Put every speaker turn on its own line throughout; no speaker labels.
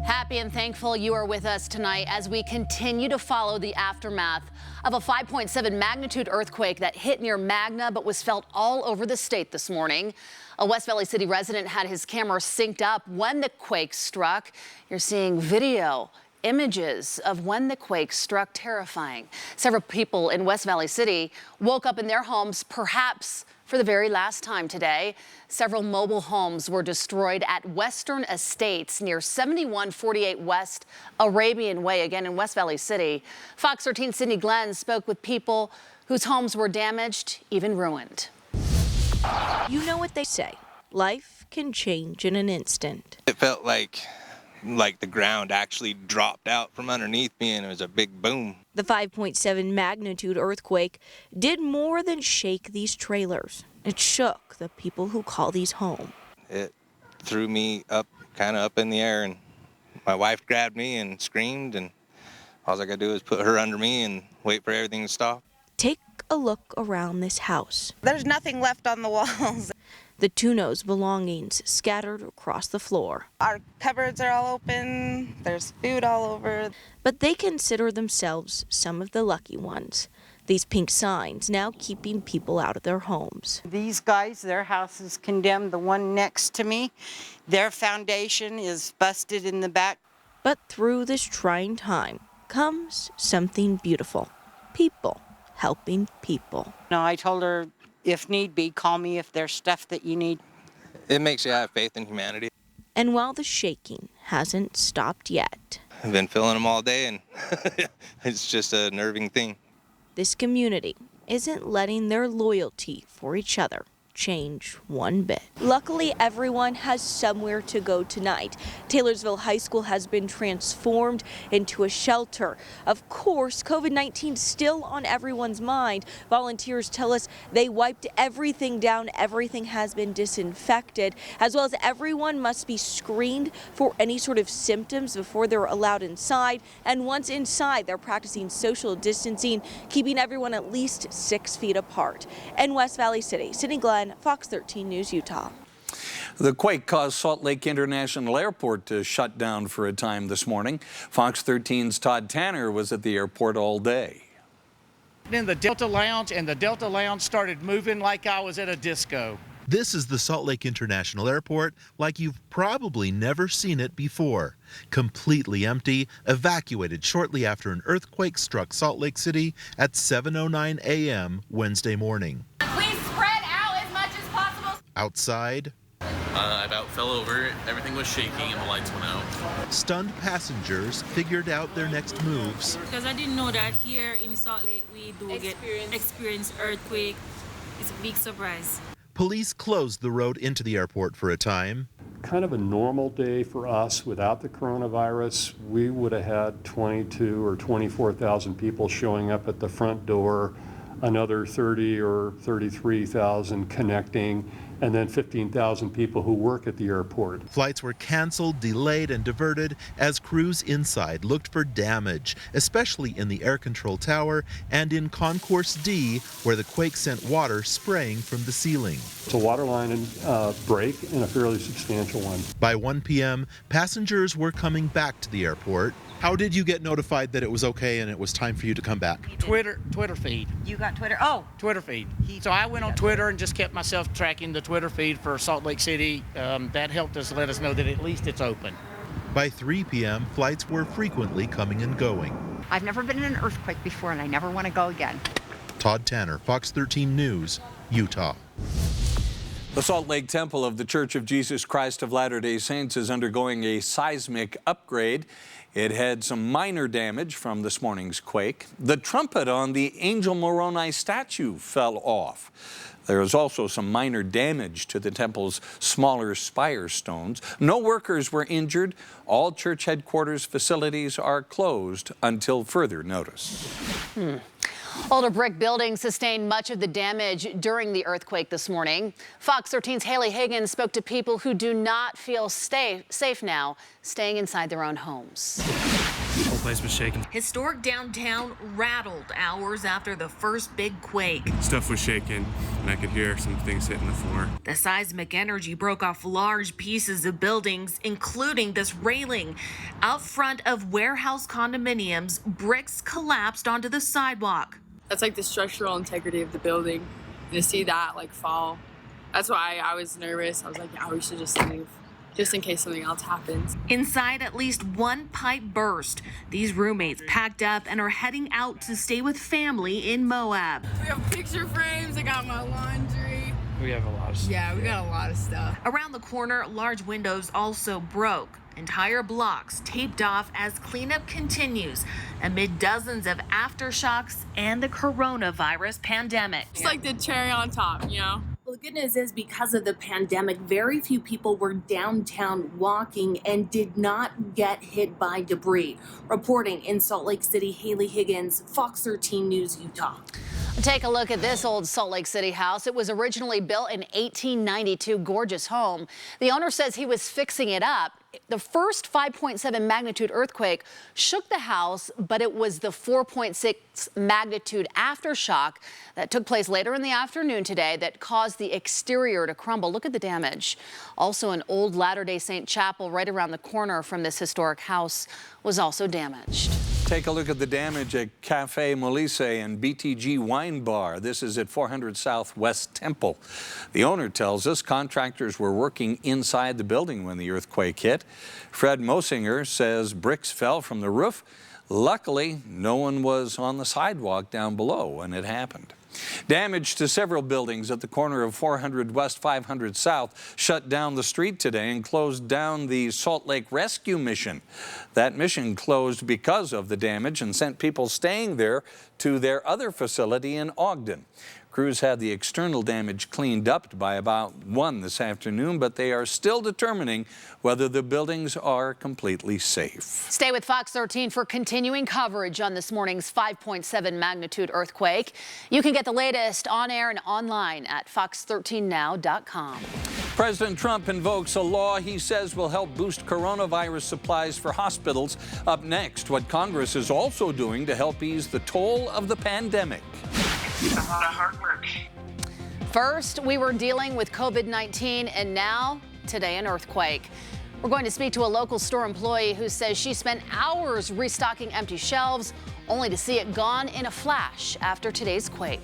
Happy and thankful you are with us tonight as we continue to follow the aftermath of a 5.7 magnitude earthquake that hit near Magna but was felt all over the state this morning. A West Valley City resident had his camera synced up when the quake struck. You're seeing video, images of when the quake struck, terrifying. Several people in West Valley City woke up in their homes, perhaps for the very last time today. Several mobile homes were destroyed at Western Estates near 7148 West Arabian Way, again in West Valley City. Fox 13 Sydney Glenn spoke with people whose homes were damaged, even ruined.
You know what they say, life can change in an instant.
It felt like the ground actually dropped out from underneath me, and it was a big boom.
The 5.7 magnitude earthquake did more than shake these trailers. It shook the people who call these home.
It threw me up, kind of up in the air, and my wife grabbed me and screamed, and all I could do was put her under me and wait for everything to stop.
Take a look around this house.
There's nothing left on the walls.
The Tuno's belongings scattered across the floor.
Our cupboards are all open. There's food all over.
But they consider themselves some of the lucky ones. These pink signs now keeping people out of their homes.
These guys, their house is condemned. The one next to me, their foundation is busted in the back.
But through this trying time comes something beautiful. People helping people.
No, I told her, if need be, call me if there's stuff that you need.
It makes you have faith in humanity.
And while the shaking hasn't stopped yet,
I've been feeling them all day, and it's just a nerving thing.
this community isn't letting their loyalty for each other change one bit. Luckily, everyone has somewhere to go tonight. Taylorsville High School has been transformed into a shelter. Of course, COVID-19 still on everyone's mind. Volunteers tell us they wiped everything down. Everything has been disinfected, as well as everyone must be screened for any sort of symptoms before they're allowed inside. And once inside, they're practicing social distancing, keeping everyone at least 6 feet apart. In West Valley City, Sydney Glenn, Fox 13 News, Utah.
The quake caused Salt Lake International Airport to shut down for a time this morning. Fox 13's Todd Tanner was at the airport all day.
In the Delta Lounge, and the Delta Lounge started moving like I was at a disco.
This is the Salt Lake International Airport like you've probably never seen it before. Completely empty, evacuated shortly after an earthquake struck Salt Lake City at 7:09 a.m. Wednesday morning.
Please spread out as much as possible.
Outside,
I about fell over. Everything was shaking and the lights went out.
stunned passengers figured out their next moves.
Because I didn't know that here in Salt Lake we do experience earthquake. It's a big surprise.
Police closed the road into the airport for a time.
Kind of a normal day for us without the coronavirus. We would have had 22 or 24,000 people showing up at the front door, another 30 or 33,000 connecting, and then 15,000 people who work at the airport.
Flights were canceled, delayed, and diverted as crews inside looked for damage, especially in the air control tower and in Concourse D, where the quake sent water spraying from the ceiling.
It's a waterline break and a fairly substantial one.
By 1 p.m., passengers were coming back to the airport. How did you get notified that it was okay and it was time for you to come back?
Twitter feed.
You got Twitter? Oh.
Twitter feed. So I went on Twitter and just kept myself tracking the Twitter feed for Salt Lake City. That helped us let us know that at least it's open.
By 3 p.m., flights were frequently coming and going.
I've never been in an earthquake before, and I never want to go again.
Todd Tanner, Fox 13 News, Utah.
The Salt Lake Temple of the Church of Jesus Christ of Latter-day Saints is undergoing a seismic upgrade. It had some minor damage from this morning's quake. The trumpet on the Angel Moroni statue fell off. There was also some minor damage to the temple's smaller spire stones. No workers were injured. All church headquarters facilities are closed until further notice.
Older brick buildings sustained much of the damage during the earthquake this morning. Fox 13's Haley Higgins spoke to people who do not feel safe now, staying inside their own homes.
place was shaking.
Historic downtown rattled hours after the first big quake.
Stuff was shaking, and I could hear some things hitting the floor.
The seismic energy broke off large pieces of buildings, including this railing. Out front of warehouse condominiums, bricks collapsed onto the sidewalk.
That's like the structural integrity of the building. And to see that like fall, that's why I was nervous. I was like, yeah, we should just leave, just in case something else happens.
Inside, at least one pipe burst. These roommates packed up and are heading out to stay with family in Moab.
We have picture frames. I got my laundry.
We have a lot of stuff.
Yeah, we got a lot of stuff.
Around the corner, large windows also broke. Entire blocks taped off as cleanup continues amid dozens of aftershocks and the coronavirus pandemic.
It's like the cherry on top, you know?
Well, the good news is because of the pandemic, very few people were downtown walking and did not get hit by debris. Reporting in Salt Lake City, Haley Higgins, Fox 13 News, Utah.
Take a look at this old Salt Lake City house. It was originally built in 1892, gorgeous home. The owner says he was fixing it up. The first 5.7 magnitude earthquake shook the house, but it was the 4.6 magnitude aftershock that took place later in the afternoon today that caused the exterior to crumble. Look at the damage. Also, an old Latter-day Saint chapel right around the corner from this historic house was also damaged.
Take a look at the damage at Cafe Molise and BTG Wine Bar. This is at 400 South West Temple. The owner tells us contractors were working inside the building when the earthquake hit. Fred Mosinger says bricks fell from the roof. Luckily, no one was on the sidewalk down below when it happened. Damage to several buildings at the corner of 400 West 500 South shut down the street today and closed down the Salt Lake Rescue Mission. That mission closed because of the damage and sent people staying there to their other facility in Ogden. Crews had the external damage cleaned up by about 1 this afternoon, but they are still determining whether the buildings are completely safe.
Stay with Fox 13 for continuing coverage on this morning's 5.7 magnitude earthquake. You can get the latest on air and online at fox13now.com.
President Trump invokes a law he says will help boost coronavirus supplies for hospitals. Up next, what Congress is also doing to help ease the toll of the pandemic.
A lot of hard work.
First, we were dealing with COVID-19, and now, today, an earthquake. We're going to speak to a local store employee who says she spent hours restocking empty shelves, only to see it gone in a flash after today's quake.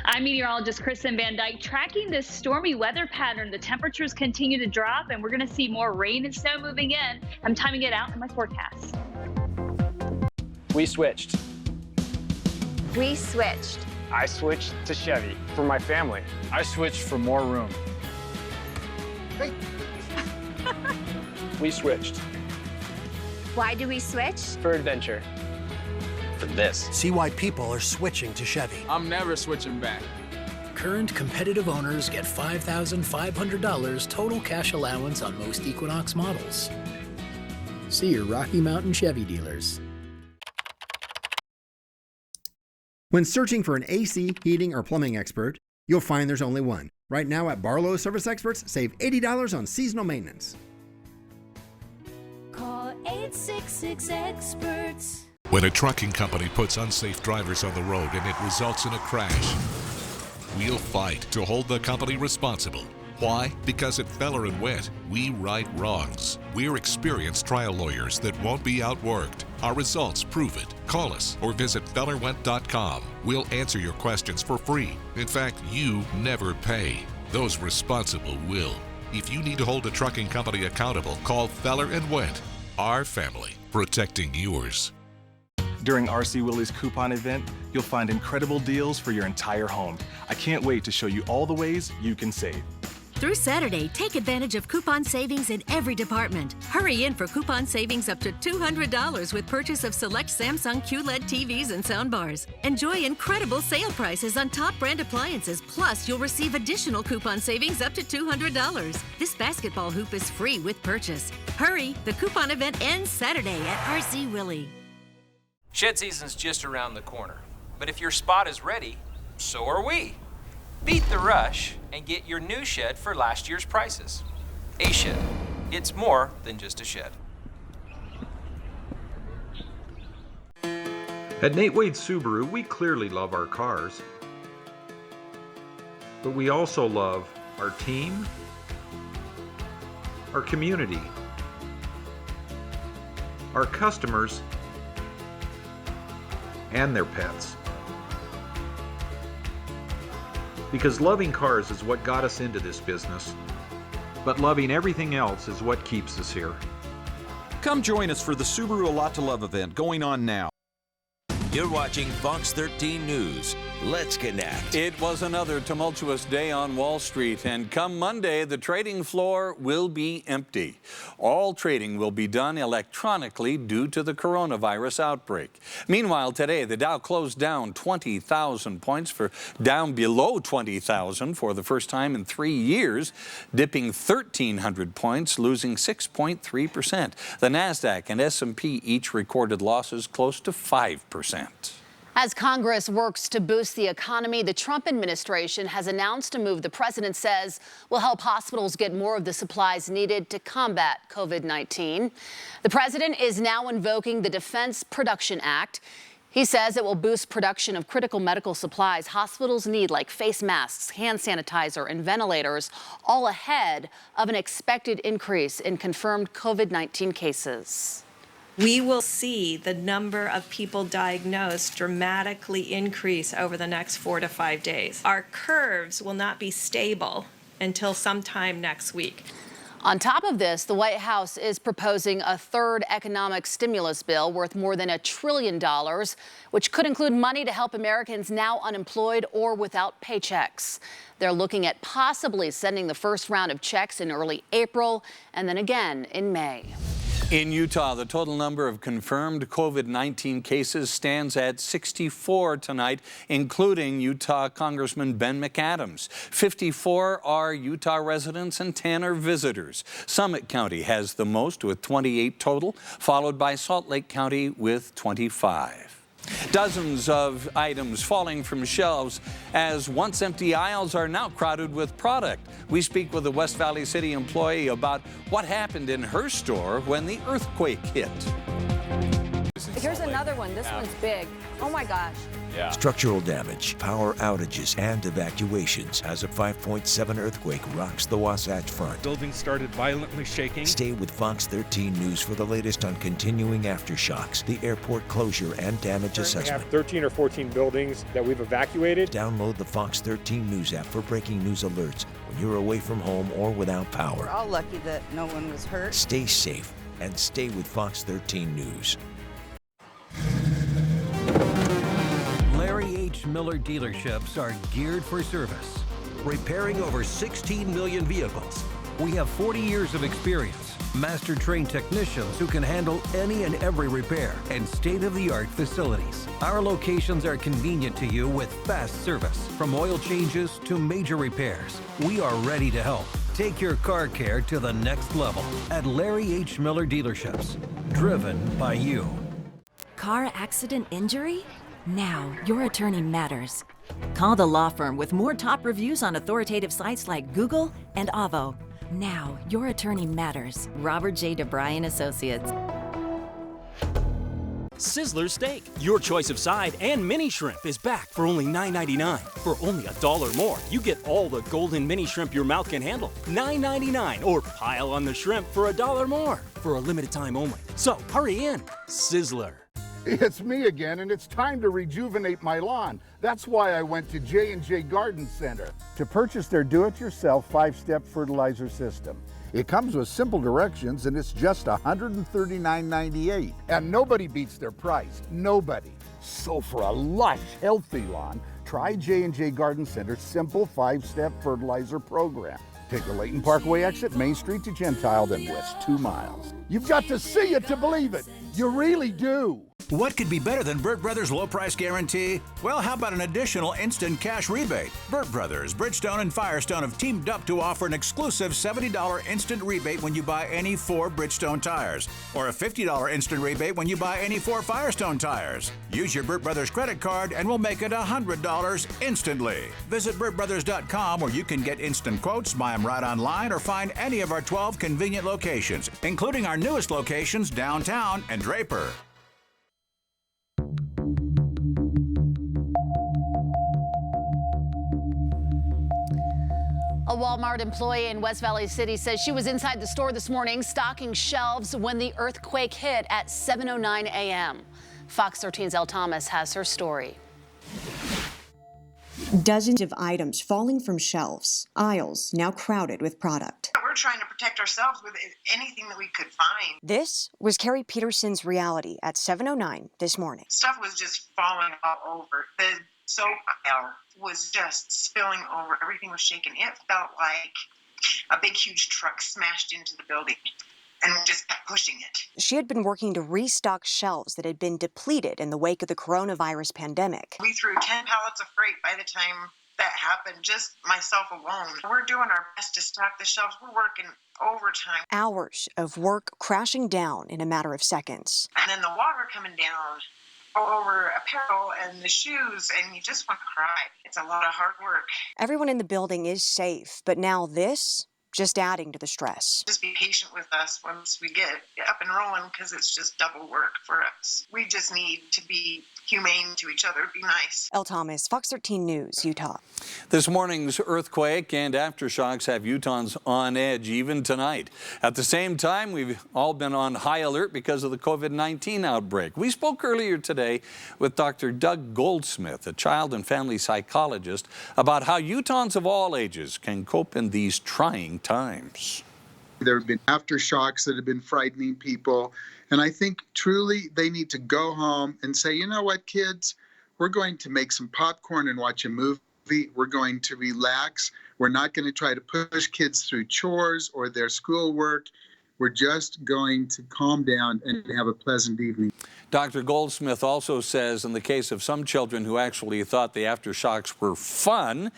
I'm meteorologist Kristen Van Dyke. Tracking this stormy weather pattern, the temperatures continue to drop, and we're going to see more rain and snow moving in. I'm timing it out in my forecast.
We switched.
We switched.
I switched to Chevy for my family. I switched for more room. Hey. We switched.
Why do we switch?
For adventure. For this.
See why people are switching to Chevy.
I'm never switching back.
Current competitive owners get $5,500 total cash allowance on most Equinox models. See your Rocky Mountain Chevy dealers.
When searching for an AC, heating, or plumbing expert, you'll find there's only one. Right now at Barlow Service Experts, save $80 on seasonal maintenance.
Call 866-EXPERTS.
When a trucking company puts unsafe drivers on the road and it results in a crash, we'll fight to hold the company responsible. Why? Because at Feller & Witt, we right wrongs. We're experienced trial lawyers that won't be outworked. Our results prove it. Call us or visit FellerWitt.com. We'll answer your questions for free. In fact, you never pay. Those responsible will. If you need to hold a trucking company accountable, call Feller & Witt. Our family, protecting yours.
During RC Willie's coupon event, you'll find incredible deals for your entire home. I can't wait to show you all the ways you can save.
Through Saturday, take advantage of coupon savings in every department. Hurry in for coupon savings up to $200 with purchase of select Samsung QLED TVs and soundbars. Enjoy incredible sale prices on top brand appliances, plus you'll receive additional coupon savings up to $200. This basketball hoop is free with purchase. Hurry, the coupon event ends Saturday at RC Willie.
Shed season's just around the corner, but if your spot is ready, so are we. Beat the rush and get your new shed for last year's prices. A-Shed. It's more than just a shed.
At Nate Wade Subaru, we clearly love our cars, but we also love our team, our community, our customers, and their pets. Because loving cars is what got us into this business, but loving everything else is what keeps us here.
Come join us for the Subaru A Lot to Love event going on now.
You're watching Fox 13 News. Let's connect.
It was another tumultuous day on Wall Street, and come Monday, the trading floor will be empty. All trading will be done electronically due to the coronavirus outbreak. Meanwhile, today, the Dow closed down 20,000 points, down below 20,000 for the first time in 3 years, dipping 1,300 points, losing 6.3%. The Nasdaq and S&P each recorded losses close to 5%.
As Congress works to boost the economy, the Trump administration has announced a move the president says will help hospitals get more of the supplies needed to combat COVID-19. The president is now invoking the Defense Production Act. He says it will boost production of critical medical supplies hospitals need, like face masks, hand sanitizer, and ventilators, all ahead of an expected increase in confirmed COVID-19 cases.
We will see the number of people diagnosed dramatically increase over the next 4 to 5 days. Our curves will not be stable until sometime next week.
On top of this, the White House is proposing a third economic stimulus bill worth more than $1 trillion, which could include money to help Americans now unemployed or without paychecks. They're looking at possibly sending the first round of checks in early April and then again in May.
In Utah, the total number of confirmed COVID-19 cases stands at 64 tonight, including Utah Congressman Ben McAdams. 54 are Utah residents and 10 are visitors. Summit County has the most with 28 total, followed by Salt Lake County with 25. Dozens of items falling from shelves as once empty aisles are now crowded with product. We speak with a West Valley City employee about what happened in her store when the earthquake hit.
Here's another one. This one's big. Oh my gosh.
Structural damage, power outages, and evacuations as a 5.7 earthquake rocks the Wasatch Front.
Buildings started violently shaking.
Stay with Fox 13 News for the latest on continuing aftershocks, the airport closure, and damage assessment.
We have 13 or 14 buildings that we've evacuated.
Download the Fox 13 News app for breaking news alerts when you're away from home or without power.
We're all lucky that no one was hurt.
Stay safe and stay with Fox 13 News.
Larry H. Miller dealerships are geared for service, repairing over 16 million vehicles. We have 40 years of experience, master trained technicians who can handle any and every repair, and state-of-the-art facilities. Our locations are convenient to you with fast service, from oil changes to major repairs. We are ready to help. Take your car care to the next level at Larry H. Miller dealerships, driven by you.
Car accident injury? Now, your attorney matters. Call the law firm with more top reviews on authoritative sites like Google and Avvo. Now, your attorney matters. Robert J. DeBryan Associates.
Sizzler Steak, your choice of side and mini shrimp, is back for only $9.99. For only $1 more, you get all the golden mini shrimp your mouth can handle. $9.99, or pile on the shrimp for $1 more for a limited time only. So hurry in, Sizzler.
It's me again, and it's time to rejuvenate my lawn. That's why I went to J&J Garden Center to purchase their do-it-yourself 5-step fertilizer system. It comes with simple directions, and it's just $139.98. And nobody beats their price. Nobody. So for a lush, healthy lawn, try J&J Garden Center's simple 5-step fertilizer program. Take the Layton Parkway exit, Main Street to Gentile, then west 2 miles. You've got to see it to believe it. You really do.
What could be better than Burt Brothers' low price guarantee? Well, how about an additional instant cash rebate? Burt Brothers, Bridgestone, and Firestone have teamed up to offer an exclusive $70 instant rebate when you buy any 4 Bridgestone tires, or a $50 instant rebate when you buy any 4 Firestone tires. Use your Burt Brothers credit card and we'll make it $100 instantly. Visit BurtBrothers.com where you can get instant quotes, buy them right online, or find any of our 12 convenient locations, including our newest locations downtown and Draper.
A Walmart employee in West Valley City says she was inside the store this morning stocking shelves when the earthquake hit at 7:09 a.m. Fox 13's Elle Thomas has her story.
Dozens of items falling from shelves, aisles now crowded with product.
We're trying to protect ourselves with anything that we could find.
This was Carrie Peterson's reality at 7:09 this morning.
Stuff was just falling all over. The soap aisle was just spilling over. Everything was shaking. It felt like a big, huge truck smashed into the building and just kept pushing it.
She had been working to restock shelves that had been depleted in the wake of the coronavirus pandemic.
We threw 10 pallets of freight by the time that happened, just myself alone. We're doing our best to stock the shelves. We're working overtime.
Hours of work crashing down in a matter of seconds.
And then the water coming down all over apparel and the shoes, and you just want to cry. It's a lot of hard work.
Everyone in the building is safe, but now this just adding to the stress.
Just be patient with us once we get up and rolling, because it's just double work for us. We just need to be humane to each other, be nice.
Elle Thomas, Fox 13 News, Utah.
This morning's earthquake and aftershocks have Utahns on edge even tonight. At the same time, we've all been on high alert because of the COVID-19 outbreak. We spoke earlier today with Dr. Doug Goldsmith, a child and family psychologist, about how Utahns of all ages can cope in these trying times.
There have been aftershocks that have been frightening people. And I think truly they need to go home and say, you know what, kids, we're going to make some popcorn and watch a movie. We're going to relax. We're not going to try to push kids through chores or their schoolwork. We're just going to calm down and have a pleasant evening.
Dr. Goldsmith also says in the case of some children who actually thought the aftershocks were fun,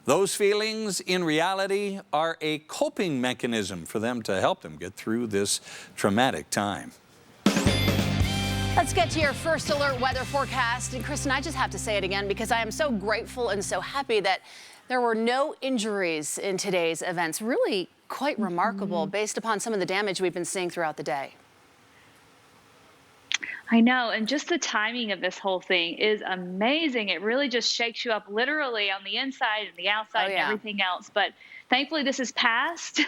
those feelings in reality are a coping mechanism for them to help them get through this traumatic time.
Let's get to your first alert weather forecast. And Kristen, I just have to say it again because I am so grateful and so happy that there were no injuries in today's events. Really quite remarkable based upon some of the damage we've been seeing throughout the day.
I know, and just the timing of this whole thing is amazing. It really just shakes you up literally on the inside and the outside and everything else. But thankfully this is past.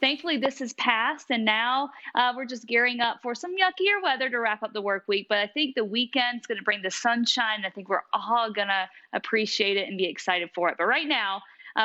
Thankfully this is past, and now we're just gearing up for some yuckier weather to wrap up the work week. But I think the weekend's going to bring the sunshine. I think we're all going to appreciate it and be excited for it. But right now,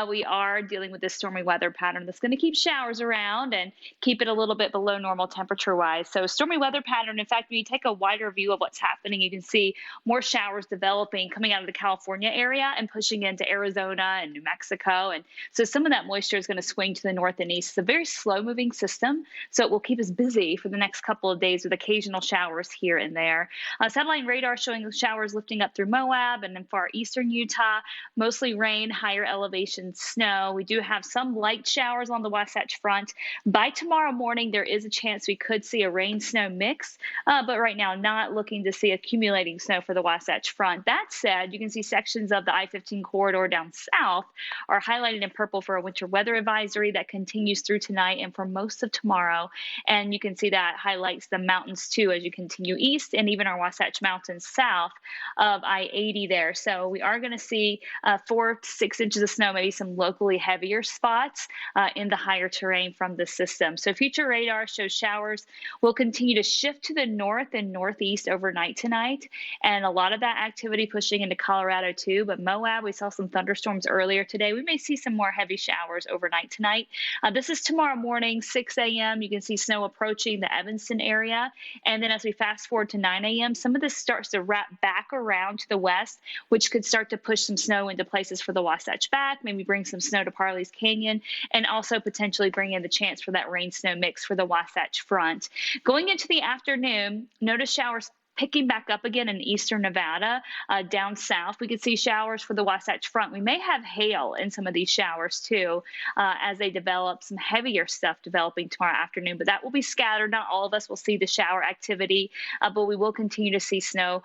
we are dealing with this stormy weather pattern that's going to keep showers around and keep it a little bit below normal temperature-wise. So stormy weather pattern, in fact, when you take a wider view of what's happening, you can see more showers developing coming out of the California area and pushing into Arizona and New Mexico. And so some of that moisture is going to swing to the north and east. It's a very slow-moving system, so it will keep us busy for the next couple of days with occasional showers here and there. Satellite radar showing the showers lifting up through Moab and then far eastern Utah, mostly rain, higher elevation snow. We do have some light showers on the Wasatch Front. By tomorrow morning, there is a chance we could see a rain-snow mix, but right now not looking to see accumulating snow for the Wasatch Front. That said, you can see sections of the I-15 corridor down south are highlighted in purple for a winter weather advisory that continues through tonight and for most of tomorrow. And you can see that highlights the mountains too as you continue east, and even our Wasatch Mountains south of I-80 there. So we are going to see 4 to 6 inches of snow, maybe some locally heavier spots in the higher terrain from the system. So future radar shows showers will continue to shift to the north and northeast overnight tonight, and a lot of that activity pushing into Colorado too. But Moab, we saw some thunderstorms earlier today. We may see some more heavy showers overnight tonight. This is tomorrow morning, 6 a.m. You can see snow approaching the Evanston area, and then as we fast forward to 9 a.m., some of this starts to wrap back around to the west, which could start to push some snow into places for the Wasatch Back, maybe bring some snow to Parley's Canyon, and also potentially bring in the chance for that rain-snow mix for the Wasatch Front. Going into the afternoon, notice showers picking back up again in eastern Nevada. Down south, we could see showers for the Wasatch Front. We may have hail in some of these showers too as they develop, some heavier stuff developing tomorrow afternoon, but that will be scattered. Not all of us will see the shower activity, but we will continue to see snow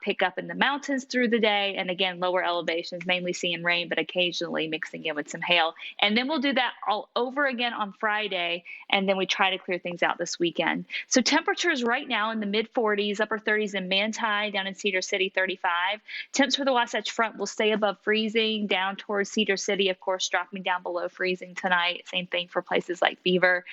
pick up in the mountains through the day, and again, lower elevations, mainly seeing rain, but occasionally mixing in with some hail. And then we'll do that all over again on Friday, and then we try to clear things out this weekend. So temperatures right now in the mid-40s, upper 30s 30s in Manti, down in Cedar City 35. Temps for the Wasatch Front will stay above freezing, down towards Cedar City, of course, dropping down below freezing tonight. Same thing for places like Beaver.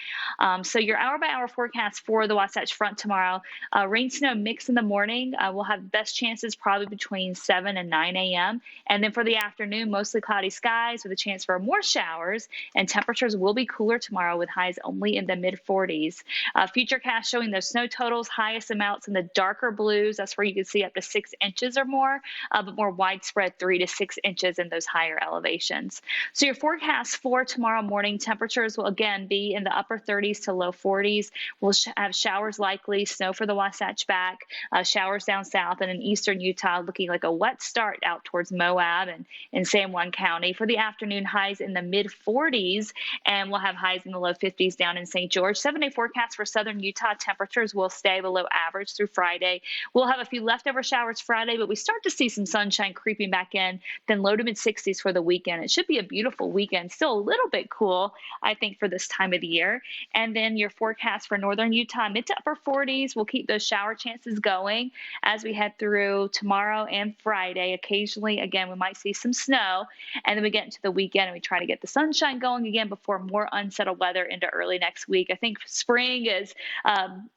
So your hour-by-hour forecast for the Wasatch Front tomorrow, rain snow mix in the morning. We'll have best chances probably between 7 and 9 a.m. And then for the afternoon, mostly cloudy skies with a chance for more showers, and temperatures will be cooler tomorrow with highs only in the mid-40s. Futurecast showing those snow totals, highest amounts in the darker blues. That's where you can see up to 6 inches or more, but more widespread 3 to 6 inches in those higher elevations. So your forecast for tomorrow morning, temperatures will again be in the upper 30s to low 40s. We'll have showers likely, snow for the Wasatch back, showers down south, and in eastern Utah looking like a wet start out towards Moab and in San Juan County. For the afternoon, highs in the mid-40s, and we'll have highs in the low 50s down in St. George. 7-day forecast for southern Utah, temperatures will stay below average through Friday. We'll have a few leftover showers Friday, but we start to see some sunshine creeping back in, then low to mid-60s for the weekend. It should be a beautiful weekend, still a little bit cool, I think, for this time of the year. And then your forecast for northern Utah, mid to upper 40s. We'll keep those shower chances going as we head through tomorrow and Friday. Occasionally, again, we might see some snow, and then we get into the weekend and we try to get the sunshine going again before more unsettled weather into early next week. I think spring is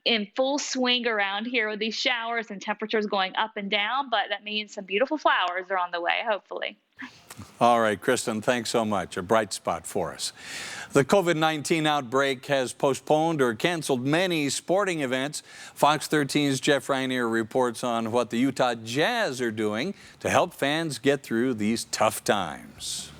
in full swing around here with these showers and temperatures going up and down, but that means some beautiful flowers are on the way, hopefully.
All right, Kristen, thanks so much. A bright spot for us. The COVID-19 outbreak has postponed or canceled many sporting events. Fox 13's Jeff Rainier reports on what the Utah Jazz are doing to help fans get through these tough times.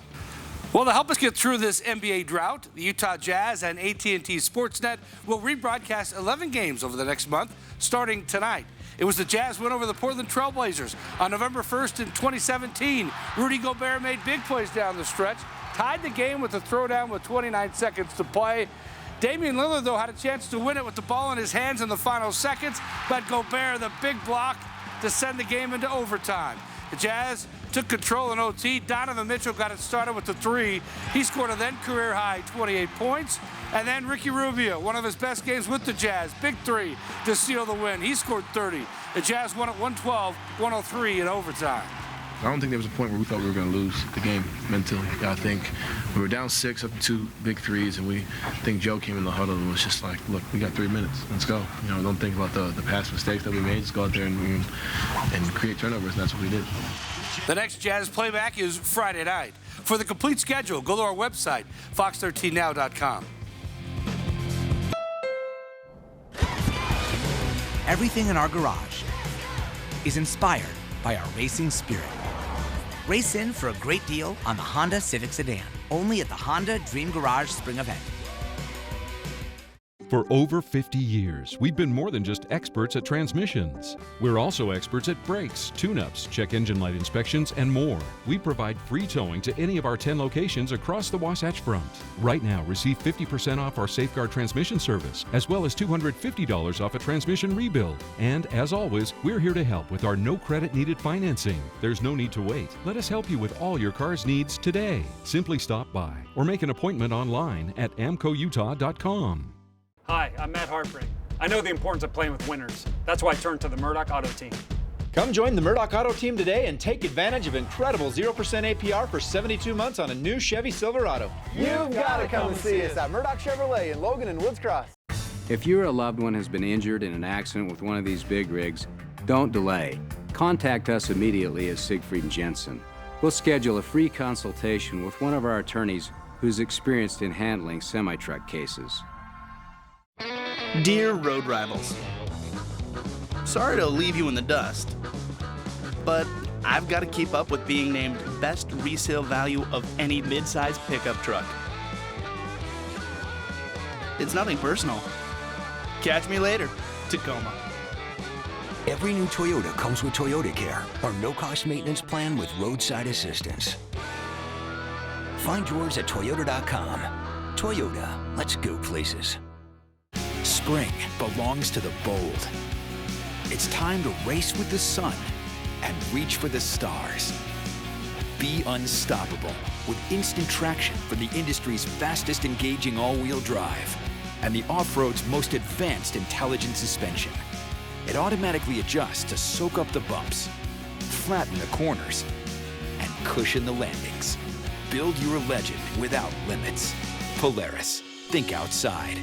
Well, to help us get through this NBA drought, the Utah Jazz and AT&T Sportsnet will rebroadcast 11 games over the next month, starting tonight. It was the Jazz win over the Portland Trail Blazers on November 1st in 2017. Rudy Gobert made big plays down the stretch, tied the game with a throwdown with 29 seconds to play. Damian Lillard, though, had a chance to win it with the ball in his hands in the final seconds, but Gobert, the big block to send the game into overtime. The Jazz took control in OT. Donovan Mitchell got it started with the three. He scored a then career-high 28 points. And then Ricky Rubio, one of his best games with the Jazz, big three to seal the win. He scored 30. The Jazz won at 112-103 in overtime.
I don't think there was a point where we thought we were going to lose the game mentally. I think we were down 6 up to 2 big threes, and I think Joe came in the huddle and was just like, look, we got 3 minutes. Let's go. You know, don't think about the past mistakes that we made. Just go out there and create turnovers, and that's what we did.
The next Jazz playback is Friday night. For the complete schedule, go to our website, fox13now.com.
Everything in our garage is inspired by our racing spirit. Race in for a great deal on the Honda Civic Sedan, only at the Honda Dream Garage Spring Event.
For over 50 years, we've been more than just experts at transmissions. We're also experts at brakes, tune-ups, check engine light inspections, and more. We provide free towing to any of our 10 locations across the Wasatch Front. Right now, receive 50% off our Safeguard transmission service, as well as $250 off a transmission rebuild. And as always, we're here to help with our no credit needed financing. There's no need to wait. Let us help you with all your car's needs today. Simply stop by or make an appointment online at amcoutah.com.
Hi, I'm Matt Harpring. I know the importance of playing with winners. That's why I turned to the Murdoch Auto Team.
Come join the Murdoch Auto Team today and take advantage of incredible 0% APR for 72 months on a new Chevy Silverado.
You've got to come and see us at Murdoch Chevrolet in Logan and Woods Cross.
If your loved one has been injured in an accident with one of these big rigs, don't delay. Contact us immediately at Siegfried & Jensen. We'll schedule a free consultation with one of our attorneys who's experienced in handling semi-truck cases.
Dear road rivals, sorry to leave you in the dust, but I've got to keep up with being named best resale value of any mid-size pickup truck. It's nothing personal. Catch me later, Tacoma.
Every new Toyota comes with Toyota Care, our no-cost maintenance plan with roadside assistance. Find yours at Toyota.com. Toyota, let's go places.
Spring belongs to the bold. It's time to race with the sun and reach for the stars. Be unstoppable with instant traction for the industry's fastest engaging all-wheel drive and the off-road's most advanced intelligent suspension.
It automatically adjusts to soak up the bumps, flatten the corners, and cushion the landings. Build your legend without limits. Polaris. Think outside.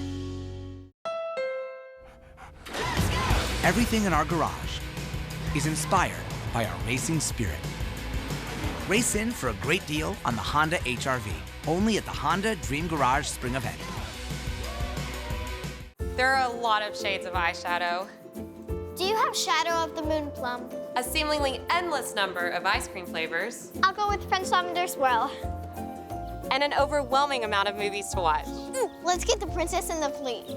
Everything in our garage is inspired by our racing spirit. Race in for a great deal on the Honda HR-V, only at the Honda Dream Garage Spring Event.
There are a lot of shades of eyeshadow.
Do you have Shadow of the Moon Plum?
A seemingly endless number of ice cream flavors.
I'll go with French Lavender Swirl.
And an overwhelming amount of movies to watch.
Let's get The Princess and the Flea.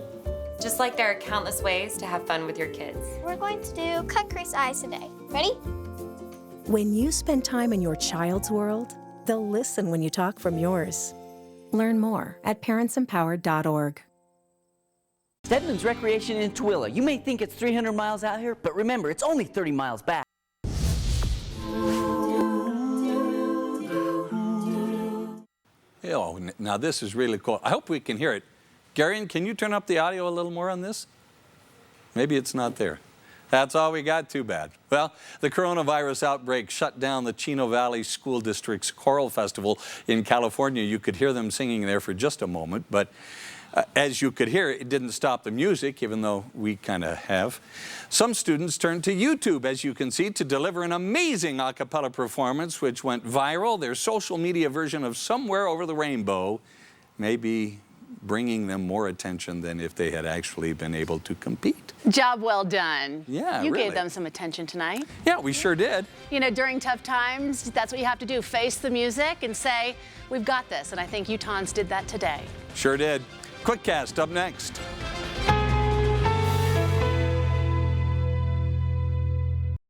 Just like there are countless ways to have fun with your kids.
We're going to do cut crease eyes today. Ready?
When you spend time in your child's world, they'll listen when you talk from yours. Learn more at parentsempowered.org.
Stedman's Recreation in Tooele. You may think it's 300 miles out here, but remember, it's only 30 miles back.
Oh, now this is really cool. I hope we can hear it. Garion, can you turn up the audio a little more on this? Maybe it's not there. That's all we got, too bad. Well, the coronavirus outbreak shut down the Chino Valley School District's Choral Festival in California. You could hear them singing there for just a moment, but as you could hear, it didn't stop the music, even though we kind of have. Some students turned to YouTube, as you can see, to deliver an amazing a cappella performance, which went viral. Their social media version of Somewhere Over the Rainbow may be bringing them more attention than if they had actually been able to compete.
Job well done.
Yeah,
You
really.
gave them some attention tonight.
Yeah, we sure did.
You know, during tough times, that's what you have to do. Face the music and say, we've got this. And I think Utahns did that today.
Sure did. Quick Cast up next.